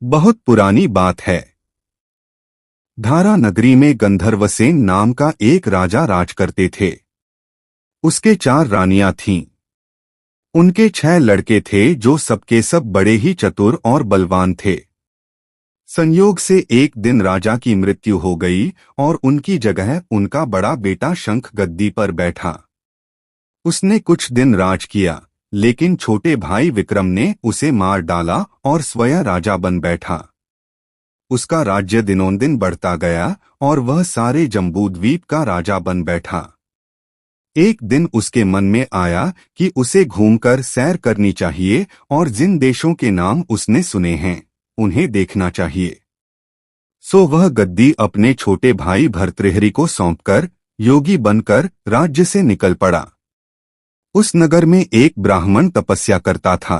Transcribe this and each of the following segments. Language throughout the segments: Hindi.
बहुत पुरानी बात है। धारा नगरी में गंधर्वसेन नाम का एक राजा राज करते थे। उसके 4 रानियां थीं। उनके 6 लड़के थे जो सबके सब बड़े ही चतुर और बलवान थे। संयोग से एक दिन राजा की मृत्यु हो गई और उनकी जगह उनका बड़ा बेटा शंख गद्दी पर बैठा। उसने कुछ दिन राज किया, लेकिन छोटे भाई विक्रम ने उसे मार डाला और स्वयं राजा बन बैठा। उसका राज्य दिनोंदिन बढ़ता गया और वह सारे जम्बूद्वीप का राजा बन बैठा। एक दिन उसके मन में आया कि उसे घूमकर सैर करनी चाहिए और जिन देशों के नाम उसने सुने हैं उन्हें देखना चाहिए। सो वह गद्दी अपने छोटे भाई भर्तृहरि को सौंपकर योगी बनकर राज्य से निकल पड़ा। उस नगर में एक ब्राह्मण तपस्या करता था।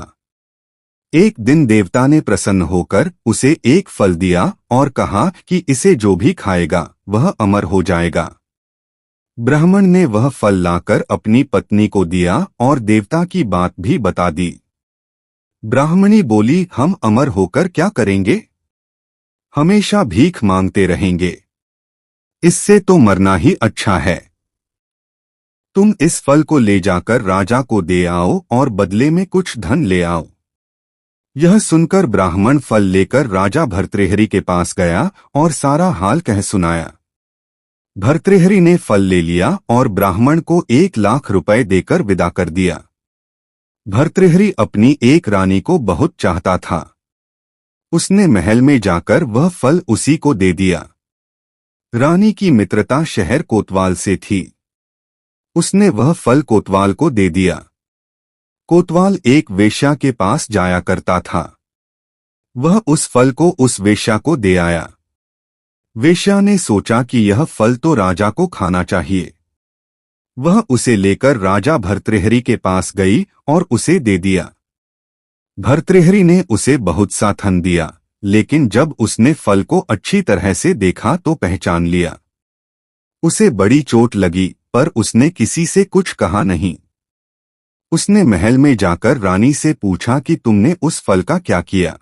एक दिन देवता ने प्रसन्न होकर उसे एक फल दिया और कहा कि इसे जो भी खाएगा वह अमर हो जाएगा। ब्राह्मण ने वह फल लाकर अपनी पत्नी को दिया और देवता की बात भी बता दी। ब्राह्मणी बोली, हम अमर होकर क्या करेंगे? हमेशा भीख मांगते रहेंगे। इससे तो मरना ही अच्छा है। तुम इस फल को ले जाकर राजा को दे आओ और बदले में कुछ धन ले आओ। यह सुनकर ब्राह्मण फल लेकर राजा भर्तृहरि के पास गया और सारा हाल कह सुनाया। भर्तृहरि ने फल ले लिया और ब्राह्मण को 1 लाख रुपए देकर विदा कर दिया। भर्तृहरि अपनी एक रानी को बहुत चाहता था। उसने महल में जाकर वह फल उसी को दे दिया। रानी की मित्रता शहर कोतवाल से थी। उसने वह फल कोतवाल को दे दिया। कोतवाल एक वेश्या के पास जाया करता था। वह उस फल को उस वेश्या को दे आया। वेश्या ने सोचा कि यह फल तो राजा को खाना चाहिए। वह उसे लेकर राजा भर्तृहरि के पास गई और उसे दे दिया। भर्तृहरि ने उसे बहुत सा धन दिया, लेकिन जब उसने फल को अच्छी तरह से देखा तो पहचान लिया। उसे बड़ी चोट लगी, पर उसने किसी से कुछ कहा नहीं। उसने महल में जाकर रानी से पूछा कि तुमने उस फल का क्या किया?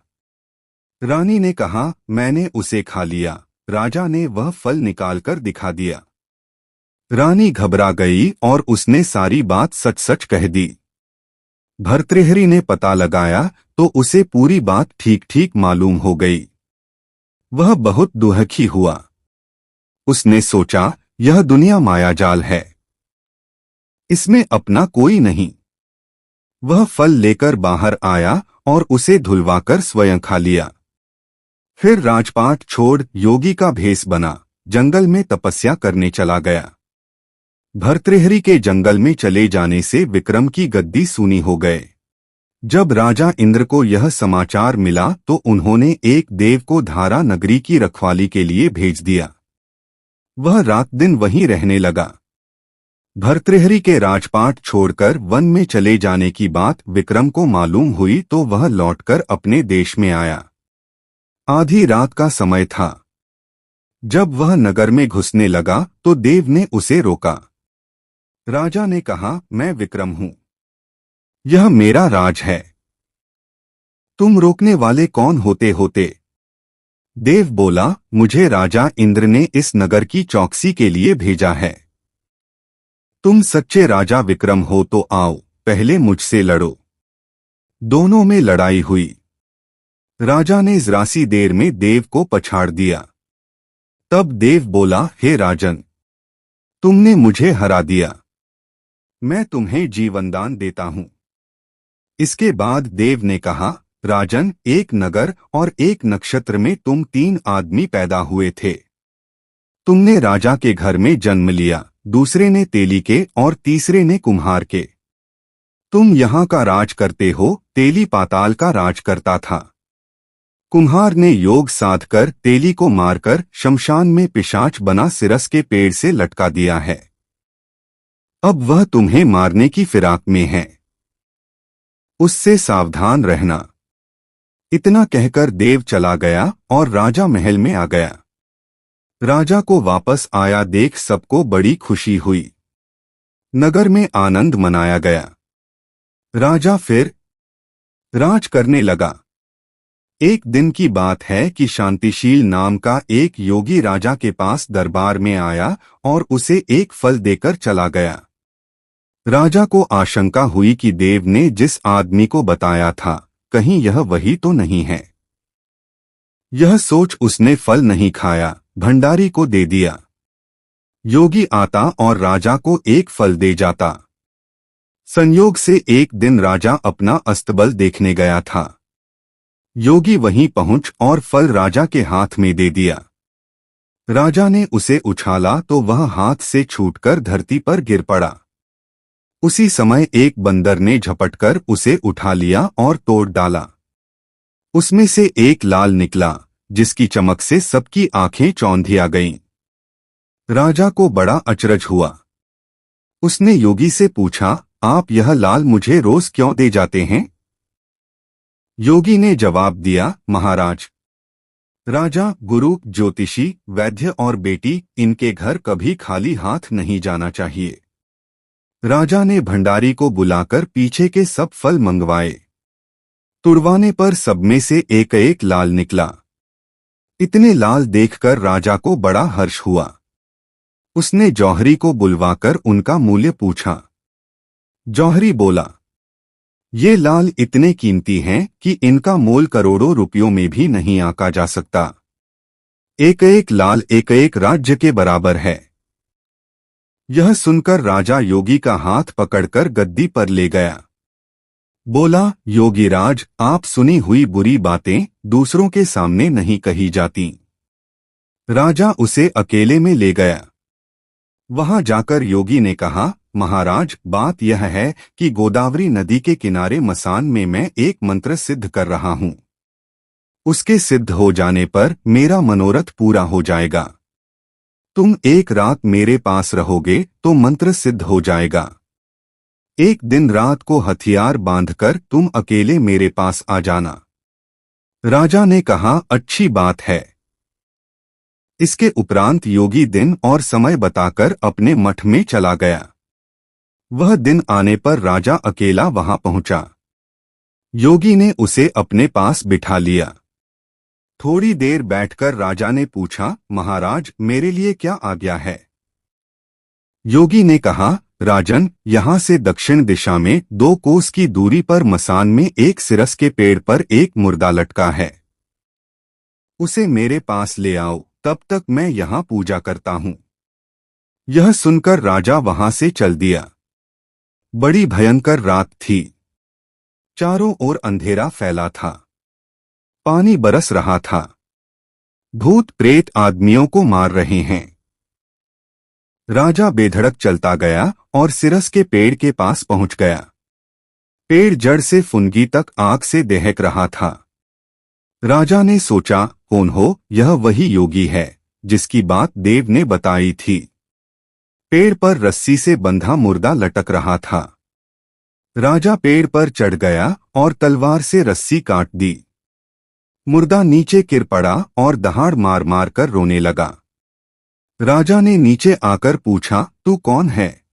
रानी ने कहा, मैंने उसे खा लिया। राजा ने वह फल निकालकर दिखा दिया। रानी घबरा गई और उसने सारी बात सच सच कह दी। भर्तृहरि ने पता लगाया तो उसे पूरी बात ठीक ठीक मालूम हो गई। वह बहुत दुखी हुआ। उसने सोचा, यह दुनिया मायाजाल है, इसमें अपना कोई नहीं। वह फल लेकर बाहर आया और उसे धुलवाकर स्वयं खा लिया। फिर राजपाट छोड़ योगी का भेष बना जंगल में तपस्या करने चला गया। भर्तृहरि के जंगल में चले जाने से विक्रम की गद्दी सूनी हो गए। जब राजा इंद्र को यह समाचार मिला तो उन्होंने एक देव को धारा नगरी की रखवाली के लिए भेज दिया। वह रात दिन वहीं रहने लगा। भर्तृहरि के राजपाट छोड़कर वन में चले जाने की बात विक्रम को मालूम हुई तो वह लौटकर अपने देश में आया। आधी रात का समय था। जब वह नगर में घुसने लगा तो देव ने उसे रोका। राजा ने कहा, मैं विक्रम हूं, यह मेरा राज है। तुम रोकने वाले कौन होते? देव बोला, मुझे राजा इंद्र ने इस नगर की चौकसी के लिए भेजा है। तुम सच्चे राजा विक्रम हो तो आओ, पहले मुझसे लड़ो। दोनों में लड़ाई हुई। राजा ने जरासी देर में देव को पछाड़ दिया। तब देव बोला, हे राजन, तुमने मुझे हरा दिया, मैं तुम्हें जीवनदान देता हूं। इसके बाद देव ने कहा, राजन, एक नगर और एक नक्षत्र में तुम 3 आदमी पैदा हुए थे। तुमने राजा के घर में जन्म लिया, दूसरे ने तेली के और तीसरे ने कुम्हार के। तुम यहाँ का राज करते हो, तेली पाताल का राज करता था। कुम्हार ने योग साधकर तेली को मारकर शमशान में पिशाच बना सिरस के पेड़ से लटका दिया है। अब वह तुम्हें मारने की फिराक में है, उससे सावधान रहना। इतना कहकर देव चला गया और राजा महल में आ गया। राजा को वापस आया देख सबको बड़ी खुशी हुई। नगर में आनंद मनाया गया। राजा फिर राज करने लगा। एक दिन की बात है कि शांतिशील नाम का एक योगी राजा के पास दरबार में आया और उसे एक फल देकर चला गया। राजा को आशंका हुई कि देव ने जिस आदमी को बताया था कहीं यह वही तो नहीं है। यह सोच उसने फल नहीं खाया, भंडारी को दे दिया। योगी आता और राजा को एक फल दे जाता। संयोग से एक दिन राजा अपना अस्तबल देखने गया था। योगी वहीं पहुंच और फल राजा के हाथ में दे दिया। राजा ने उसे उछाला तो वह हाथ से छूटकर धरती पर गिर पड़ा। उसी समय एक बंदर ने झपटकर उसे उठा लिया और तोड़ डाला। उसमें से एक लाल निकला, जिसकी चमक से सबकी आंखें चौंधिया गईं। राजा को बड़ा अचरज हुआ। उसने योगी से पूछा, आप यह लाल मुझे रोज क्यों दे जाते हैं? योगी ने जवाब दिया, महाराज, राजा, गुरु, ज्योतिषी, वैद्य और बेटी, इनके घर कभी खाली हाथ नहीं जाना चाहिए। राजा ने भंडारी को बुलाकर पीछे के सब फल मंगवाए। तुड़वाने पर सब में से एक एक लाल निकला। इतने लाल देखकर राजा को बड़ा हर्ष हुआ। उसने जौहरी को बुलवाकर उनका मूल्य पूछा। जौहरी बोला, ये लाल इतने कीमती हैं कि इनका मोल करोड़ों रुपयों में भी नहीं आंका जा सकता। एक एक लाल एक एक राज्य के बराबर है। यह सुनकर राजा योगी का हाथ पकड़कर गद्दी पर ले गया। बोला, योगीराज, आप सुनी हुई बुरी बातें दूसरों के सामने नहीं कही जाती। राजा उसे अकेले में ले गया। वहां जाकर योगी ने कहा, महाराज, बात यह है कि गोदावरी नदी के किनारे मसान में मैं एक मंत्र सिद्ध कर रहा हूं। उसके सिद्ध हो जाने पर मेरा मनोरथ पूरा हो जाएगा। तुम एक रात मेरे पास रहोगे तो मंत्र सिद्ध हो जाएगा। एक दिन रात को हथियार बांधकर तुम अकेले मेरे पास आ जाना। राजा ने कहा, अच्छी बात है। इसके उपरांत योगी दिन और समय बताकर अपने मठ में चला गया। वह दिन आने पर राजा अकेला वहां पहुंचा। योगी ने उसे अपने पास बिठा लिया। थोड़ी देर बैठकर राजा ने पूछा, महाराज, मेरे लिए क्या आज्ञा है? योगी ने कहा, राजन, यहां से दक्षिण दिशा में 2 कोस की दूरी पर मसान में एक सिरस के पेड़ पर एक मुर्दा लटका है। उसे मेरे पास ले आओ, तब तक मैं यहां पूजा करता हूं। यह सुनकर राजा वहां से चल दिया। बड़ी भयंकर रात थी। चारों ओर अंधेरा फैला था। पानी बरस रहा था। भूत प्रेत आदमियों को मार रहे हैं। राजा बेधड़क चलता गया और सिरस के पेड़ के पास पहुंच गया। पेड़ जड़ से फुनगी तक आग से दहक रहा था। राजा ने सोचा, कौन हो, यह वही योगी है जिसकी बात देव ने बताई थी। पेड़ पर रस्सी से बंधा मुर्दा लटक रहा था। राजा पेड़ पर चढ़ गया और तलवार से रस्सी काट दी। मुर्दा नीचे गिर पड़ा और दहाड़ मार मार कर रोने लगा। राजा ने नीचे आकर पूछा, तू कौन है?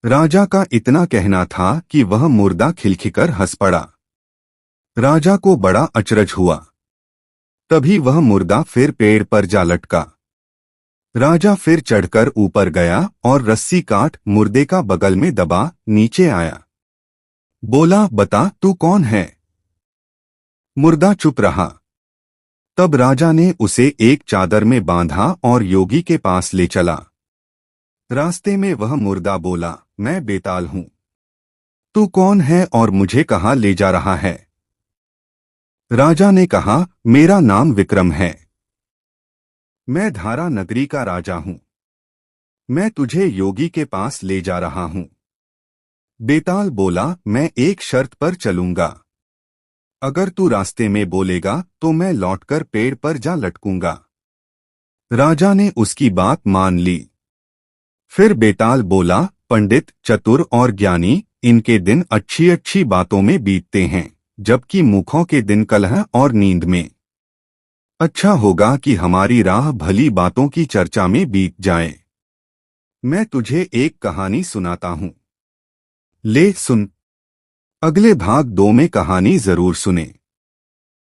राजा का इतना कहना था कि वह मुर्दा खिलखिकर हंस पड़ा। राजा को बड़ा अचरज हुआ। तभी वह मुर्दा फिर पेड़ पर जा लटका। राजा फिर चढ़कर ऊपर गया और रस्सी काट मुर्दे का बगल में दबा नीचे आया। बोला, बता, तू कौन है? मुर्दा चुप रहा। तब राजा ने उसे एक चादर में बांधा और योगी के पास ले चला। रास्ते में वह मुर्दा बोला, मैं बेताल हूं। तू कौन है और मुझे कहाँ ले जा रहा है? राजा ने कहा, मेरा नाम विक्रम है। मैं धारा नगरी का राजा हूं। मैं तुझे योगी के पास ले जा रहा हूं। बेताल बोला, मैं एक शर्त पर चलूंगा। अगर तू रास्ते में बोलेगा तो मैं लौटकर पेड़ पर जा लटकूंगा। राजा ने उसकी बात मान ली। फिर बेताल बोला, पंडित, चतुर और ज्ञानी, इनके दिन अच्छी अच्छी बातों में बीतते हैं, जबकि मूर्खों के दिन कलह और नींद में। अच्छा होगा कि हमारी राह भली बातों की चर्चा में बीत जाए। मैं तुझे एक कहानी सुनाता हूं। ले सुन। अगले भाग 2 में कहानी जरूर सुने।